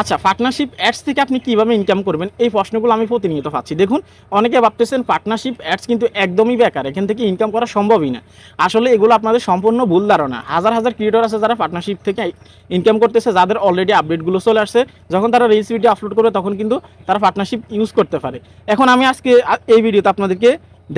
আচ্ছা, partnership ads থেকে আপনি কিভাবে ইনকাম করবেন, এই প্রশ্নগুলো আমি প্রতিনিয়ত পাচ্ছি। দেখুন, অনেকে ভাবতেছেন পার্টনারশিপ অ্যাডস কিন্তু একদমই বেকার, এখান থেকে ইনকাম করা সম্ভবই না। আসলে এগুলো আপনাদের সম্পূর্ণ ভুল ধারণা। হাজার হাজার ক্রিয়েটর আছে যারা পার্টনারশিপ থেকে ইনকাম করতেছে, যাদের অলরেডি আপডেটগুলো চলে আসছে। যখন তারা রিলস ভিডিও আপলোড করবে তখন কিন্তু তারা পার্টনারশিপ ইউজ করতে পারে। এখন আমি আজকে এই ভিডিওতে আপনাদেরকে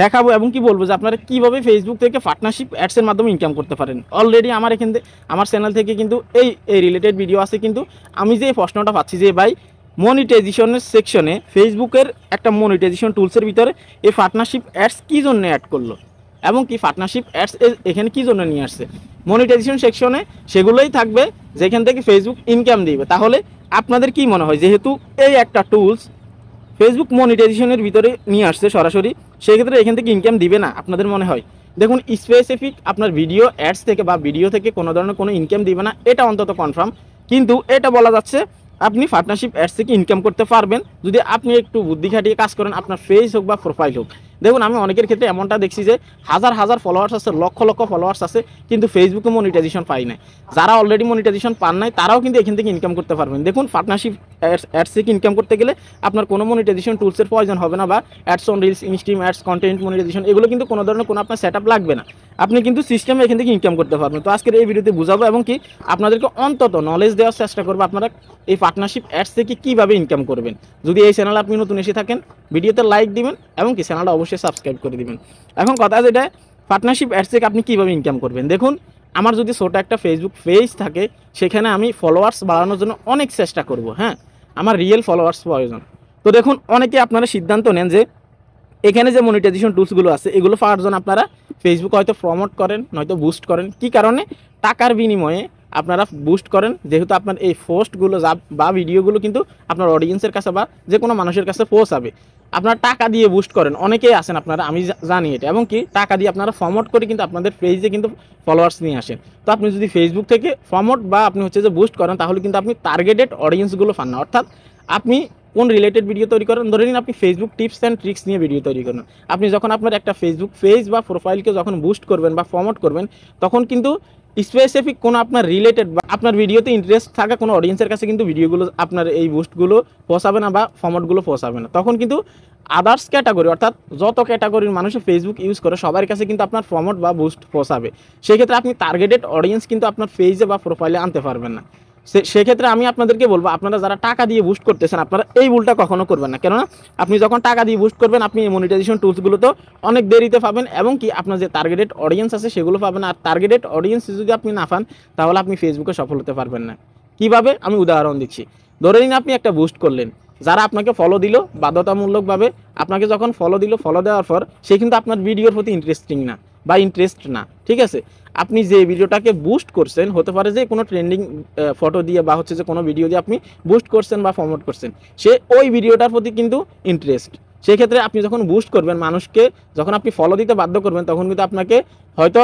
দেখাবো এবং কি বলবো যে আপনারা কীভাবে ফেসবুক থেকে পার্টনারশিপ অ্যাডসের মাধ্যমে ইনকাম করতে পারেন। অলরেডি আমার এখান থেকে, আমার চ্যানেল থেকে কিন্তু এই রিলেটেড ভিডিও আছে। কিন্তু আমি যে প্রশ্নটা পাচ্ছি যে ভাই, মনিটাইজেশনের সেকশনে ফেসবুকের একটা মনিটাইজেশন টুলসের ভিতরে এই পার্টনারশিপ অ্যাডস কী জন্য অ্যাড করলো এবং কি পার্টনারশিপ অ্যাডস এখানে কী জন্য নিয়ে আসছে। মনিটাইজেশন সেকশনে সেগুলোই থাকবে যেখান থেকে ফেসবুক ইনকাম দিবে। তাহলে আপনাদের কি মনে হয়, যেহেতু এই একটা টুলস ফেসবুক মনিটাইজেশনের ভিতরে নিয়ে আসছে সরাসরি, সেক্ষেত্রে এখান থেকে ইনকাম দিবে না আপনাদের মনে হয়? দেখুন, স্পেসিফিক আপনার ভিডিও অ্যাডস থেকে বা ভিডিও থেকে কোনো ধরনের কোনো ইনকাম দিবে না, এটা অন্তত কনফার্ম। কিন্তু এটা বলা যাচ্ছে আপনি পার্টনারশিপ অ্যাডস থেকে ইনকাম করতে পারবেন যদি আপনি একটু বুদ্ধি খাটিয়ে কাজ করেন, আপনার ফেস হোক বা প্রোফাইল হোক। দেখুন, আমি অনেকের ক্ষেত্রে এমনটা দেখছি যে হাজার হাজার ফলোয়ার্স আছে, লক্ষ লক্ষ ফলোয়ার্স আছে, কিন্তু ফেসবুকে মনিটাইজেশন পাই নাই। যারা অলরেডি মনিটাইজেশন পান নাই তারাও কিন্তু এখান থেকে ইনকাম করতে পারবেন। দেখুন, পার্টনারশিপ অ্যাডস থেকে ইনকাম করতে গেলে আপনার কোনো মনিটাইজেশন টুলসের প্রয়োজন হবে না, বা ads on reels, instream ads, content monetisation, এগুলো কিন্তু কোনো ধরনের কোনো আপনার সেট আপ লাগবে না। আপনি কিন্তু সিস্টেমে এখান থেকে ইনকাম করতে পারবেন। তো আজকের এই ভিডিওতে বুঝাবো এবং কি আপনাদেরকে অন্তত নলেজ দেওয়ার চেষ্টা করবো আপনারা এই পার্টনারশিপ অ্যাডস থেকে কীভাবে ইনকাম করবেন। যদি এই চ্যানেল আপনি নতুন এসে থাকেন, ভিডিওতে লাইক দিবেন এবং কি চ্যানেলটা অবশ্যই সাবস্ক্রাইব করে দিবেন। এখন কথা যেটা, পার্টনারশিপ অ্যাডস থেকে আপনি কীভাবে ইনকাম করবেন। দেখুন, আমার যদি ছোটো একটা ফেসবুক পেজ থাকে, সেখানে আমি ফলোয়ার্স বাড়ানোর জন্য অনেক চেষ্টা করব। হ্যাঁ, আমার রিয়েল ফলোয়ার্স প্রয়োজন। তো দেখুন, অনেকে আপনারা সিদ্ধান্ত নেন যে এখানে যে মনিটাইজেশন টুলসগুলো আছে এগুলো পাওয়ার জন্য আপনারা ফেসবুক হয়তো প্রমোট করেন, নয়তো বুস্ট করেন। কি কারণে? টাকার বিনিময়ে আপনারা বুস্ট করেন, যেহেতু আপনার এই পোস্টগুলো বা ভিডিওগুলো কিন্তু আপনার অডিয়েন্সের কাছে বা যে কোনো মানুষের কাছে পৌঁছাবে। আপনারা টাকা দিয়ে বুস্ট করেন, অনেকেই আছেন আপনারা, আমি জানি এটা। এবং কি টাকা দিয়ে আপনারা প্রমোট করে কিন্তু আপনাদের পেজে কিন্তু ফলোয়ার্স নিয়ে আসেন। তো আপনি যদি ফেসবুক থেকে প্রমোট বা আপনি হচ্ছে যে বুস্ট করেন, তাহলে কিন্তু আপনি টার্গেটেড অডিয়েন্সগুলো পান না। অর্থাৎ আপনি কোন রিলেটেড ভিডিও তৈরি করেন, ধরে নিন আপনি ফেসবুক টিপস অ্যান্ড ট্রিক্স নিয়ে ভিডিও তৈরি করেন। আপনি যখন আপনার একটা ফেসবুক পেজ বা প্রোফাইলকে যখন বুস্ট করবেন বা প্রমোট করবেন, তখন কিন্তু স্পেসিফিক কোনো আপনার রিলেটেড বা আপনার ভিডিওতে ইন্টারেস্ট থাকা কোনো অডিয়েন্সের কাছে কিন্তু ভিডিওগুলো আপনার এই বুস্টগুলো পৌঁছাবে না বা প্রমোটগুলো পৌঁছাবে না। তখন কিন্তু আদার্স ক্যাটাগরি, অর্থাৎ যত ক্যাটাগরির মানুষ ফেসবুক ইউজ করে সবার কাছে কিন্তু আপনার প্রমোট বা বুস্ট পৌঁছাবে। সেক্ষেত্রে আপনি টার্গেটেড অডিয়েন্স কিন্তু আপনার পেজে বা প্রোফাইলে আনতে পারবেন না। সেক্ষেত্রে আমি আপনাদেরকে বলবো, আপনারা যারা টাকা দিয়ে বুস্ট করতেছেন আপনারা এই ভুলটা কখনো করবেন না। কেননা আপনি যখন টাকা দিয়ে বুস্ট করবেন, আপনি এই মনিটাইজেশন টুলসগুলো তো অনেক দেরিতে পাবেন এবং কি আপনার যে টার্গেটেড অডিয়েন্স আছে সেগুলো পাবেন। আর টার্গেটেড অডিয়েন্স যদি আপনি না পান, তাহলে আপনি ফেসবুকে সফল হতে পারবেন না। কীভাবে? আমি উদাহরণ দিচ্ছি। ধরে নিন আপনি একটা বুস্ট করলেন, যারা আপনাকে ফলো দিল বাধ্যতামূলকভাবে, আপনাকে যখন ফলো দিল, ফলো দেওয়ার পর সে কিন্তু আপনার ভিডিওর প্রতি ইন্টারেস্টিং না বা ইন্টারেস্ট না, ঠিক আছে? আপনি যে ভিডিওটাকে বুস্ট করছেন, হতে পারে যে কোনো ট্রেন্ডিং ফটো দিয়ে বা হচ্ছে যে কোনো ভিডিও দিয়ে আপনি বুস্ট করছেন বা প্রমোট করছেন, সে ওই ভিডিওটার প্রতি কিন্তু ইন্টারেস্ট। সেক্ষেত্রে আপনি যখন বুস্ট করবেন, মানুষকে যখন আপনি ফলো দিতে বাধ্য করবেন, তখন কিন্তু আপনাকে হয়তো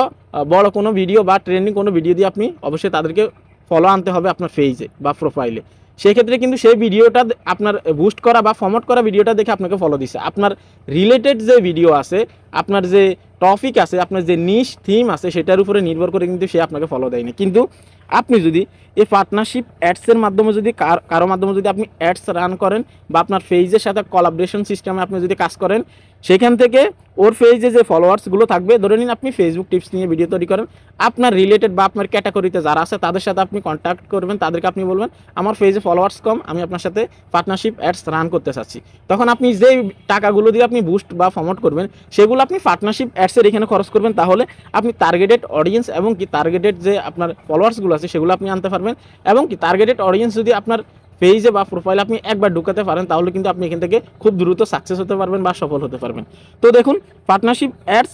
বড় কোনো ভিডিও বা ট্রেন্ডিং কোনো ভিডিও দিয়ে আপনি অবশ্যই তাদেরকে ফলো আনতে হবে আপনার পেজে বা প্রোফাইলে। সেক্ষেত্রে কিন্তু সেই ভিডিওটা আপনার বুস্ট করা বা প্রমোট করা ভিডিওটা দেখে আপনাকে ফলো দিচ্ছে। আপনার রিলেটেড যে ভিডিও আছে, আপনার যে টপিক আছে, আপনার যে নিশ থিম আছে, সেটার উপরে নির্ভর করে কিন্তু সে আপনাকে ফলো দেয়নি। কিন্তু আপনি যদি এই পার্টনারশিপ অ্যাডসের মাধ্যমে যদি কারো মাধ্যমে যদি আপনি অ্যাডস রান করেন বা আপনার পেজের সাথে কোলাবোরেশন সিস্টেমে আপনি যদি কাজ করেন, সেখান থেকে ওর পেজে যে ফলোয়ার্সগুলো থাকবে, ধরে নিন আপনি ফেসবুক টিপস নিয়ে ভিডিও তৈরি করেন, আপনার রিলেটেড বা আপনার ক্যাটাগরিতে যারা আছে তাদের সাথে আপনি কন্ট্যাক্ট করবেন, তাদেরকে আপনি বলবেন আমার পেজে ফলোয়ার্স কম, আমি আপনার সাথে পার্টনারশিপ অ্যাডস রান করতে চাচ্ছি। তখন আপনি যেই টাকাগুলো দিয়ে আপনি বুস্ট বা প্রমোট করবেন, সেগুলো আপনি পার্টনারশিপ অ্যাডসের এখানে খরচ করবেন। তাহলে আপনি টার্গেটেড অডিয়েন্স এবং কি টার্গেটেড যে আপনার ফলোয়ার্সগুলো আছে সেগুলো আপনি আনতে পারবেন। এবং কি টার্গেটেড অডিয়েন্স যদি আপনার পেজে বা প্রোফাইলে আপনি একবার ঢুকাতে পারেন, তাহলে কিন্তু আপনি এখান থেকে খুব দ্রুত সাকসেস হতে পারবেন বা সফল হতে পারবেন। তো দেখুন, পার্টনারশিপ অ্যাডস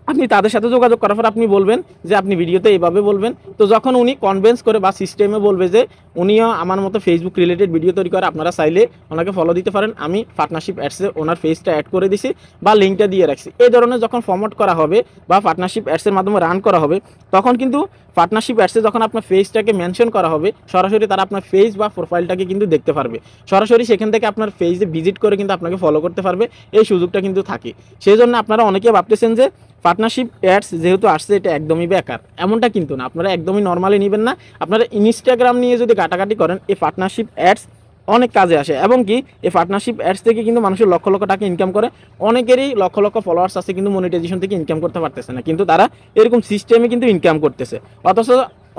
আপনি তাদের সাথে যোগাযোগ করার পর আপনি বলবেন যে আপনি ভিডিওতে এইভাবে বলবেন। তো যখন উনি কনভিন্স করে বা সিস্টেমে বলবে যে উনিও আমার মতো ফেসবুক রিলেটেড ভিডিও তৈরি করে, আপনারা চাইলে ওনাকে ফলো দিতে পারেন, আমি পার্টনারশিপ অ্যাডসে ওনার পেজটা অ্যাড করে দিছি বা লিঙ্কটা দিয়ে রাখছি, এই ধরনের যখন প্রমোট করা হবে বা পার্টনারশিপ অ্যাডসের মাধ্যমে রান করা হবে, তখন কিন্তু পার্টনারশিপ অ্যাডসে যখন আপনার পেজটাকে মেনশন করা হবে, সরাসরি তারা আপনার পেজ বা প্রোফাইলটাকে কিন্তু দেখতে পারবে। সরাসরি সেখান থেকে আপনার পেজে ভিজিট করে কিন্তু আপনাকে ফলো করতে পারবে, এই সুযোগটা কিন্তু থাকে। সেই জন্য আপনারা অনেকে ভাবতেছেন যে পার্টনারশিপ অ্যাডস যেহেতু আসছে এটা একদমই বেকার এমনটা কিন্তু না, আপনারা একদমই নর্মালি নেবেন না। আপনারা ইনস্টাগ্রাম নিয়ে যদি ঘাটাঘাটি করেন এই পার্টনারশিপ অ্যাডস অনেক কাজে আসে, এবং কি এই পার্টনারশিপ অ্যাডস থেকে কিন্তু মানুষের লক্ষ লক্ষ টাকা ইনকাম করে। অনেকেরই লক্ষ লক্ষ ফলোয়ার্স আছে কিন্তু মনিটাইজেশন থেকে ইনকাম করতে পারতেছে না, কিন্তু তারা এরকম সিস্টেমে কিন্তু ইনকাম করতেছে। অথচ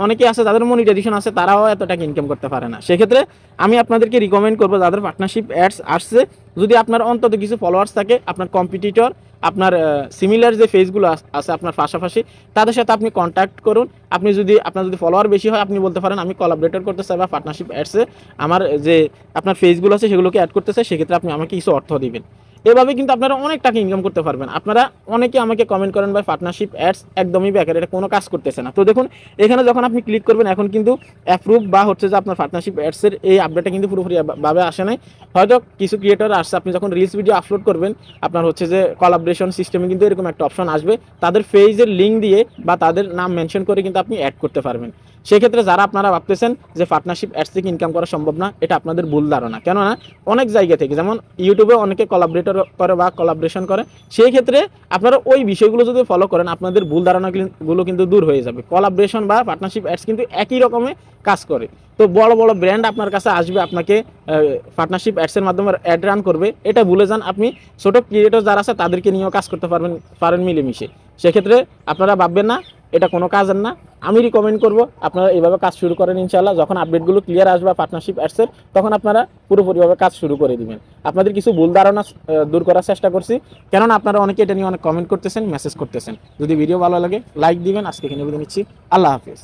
অনেকে আছে যাদের মনিটাইজেশন আছে তারাও এত টাকা ইনকাম করতে পারে না। সেক্ষেত্রে আমি আপনাদেরকে রিকমেন্ড করবো যাদের পার্টনারশিপ অ্যাডস আসছে, যদি আপনার অন্তত কিছু ফলোয়ার্স থাকে, আপনার কম্পিটিটর, আপনার সিমিলার যে ফেসগুলো আছে আপনার পাশাপাশি, তাদের সাথে আপনি কন্ট্যাক্ট করুন। আপনি যদি আপনার যদি ফলোয়ার বেশি হয় আপনি বলতে পারেন আমি কোলাবরেটর করতে চাই বা পার্টনারশিপ অ্যাডসে আমার যে আপনার ফেসগুলো আছে সেগুলোকে অ্যাড করতে চাই, সেক্ষেত্রে আপনি আমাকে কিছু অর্থ দিবেন। এভাবে কিন্তু আপনারা অনেক টাকা ইনকাম করতে পারবেন। আপনারা অনেকে আমাকে কমেন্ট করেন ভাই পার্টনারশিপ অ্যাডস একদমই বেকার, এটা কোনো কাজ করতেছে না। তো দেখুন এখানে যখন আপনি ক্লিক করবেন এখন কিন্তু অ্যাপ্রুভ বা হচ্ছে যে আপনার পার্টনারশিপ অ্যাডসের এই আপডেটটা কিন্তু পুরোপুরি ভাবে আসে নাই। হয়তো কিছু ক্রিয়েটর আসছে, আপনি যখন রিলস ভিডিও আপলোড করবেন আপনার হচ্ছে যে কোলাবরেশন সিস্টেমে কিন্তু এরকম একটা অপশন আসবে, তাদের পেজের লিঙ্ক দিয়ে বা তাদের নাম মেনশন করে কিন্তু আপনি অ্যাড করতে পারবেন। সেক্ষেত্রে যারা আপনারা ভাবতেছেন যে পার্টনারশিপ অ্যাডস থেকে ইনকাম করা সম্ভব না, এটা আপনাদের ভুল ধারণা। কেননা অনেক জায়গা থেকে, যেমন ইউটিউবে অনেকে কোলাবরেটর করে বা কোলাবরেশন করে, সেই ক্ষেত্রে আপনারা ওই বিষয়গুলো যদি ফলো করেন আপনাদের ভুল ধারণাগুলো কিন্তু দূর হয়ে যাবে। কোলাবরেশন বা পার্টনারশিপ অ্যাডস কিন্তু একই রকমের কাজ করে। তো বড় বড় ব্র্যান্ড আপনার কাছে আসবে, আপনাকে পার্টনারশিপ অ্যাডসের মাধ্যমে অ্যাড রান করবে, এটা ভুলে যান। আপনি ছোট ক্রিয়েটর যারা আছে তাদেরকে নিয়েও কাজ করতে পারেন মিলেমিশে। সেক্ষেত্রে আপনারা ভাববেন না এটা কোনো কাজের না। আমি রিকমেন্ড করব আপনারা এইভাবে কাজ শুরু করেন, ইনশাল্লাহ যখন আপডেটগুলো ক্লিয়ার আসবে পার্টনারশিপ অ্যাডসের তখন আপনারা পুরোপুরিভাবে কাজ শুরু করে দিবেন। আপনাদের কিছু ভুল ধারণা দূর করার চেষ্টা করছি, কেননা আপনারা অনেকে এটা নিয়ে অনেক কমেন্ট করতেছেন, মেসেজ করতেছেন। যদি ভিডিও ভালো লাগে লাইক দিবেন। আজকে এখানে বিদায় নিচ্ছি, আল্লাহ হাফিজ।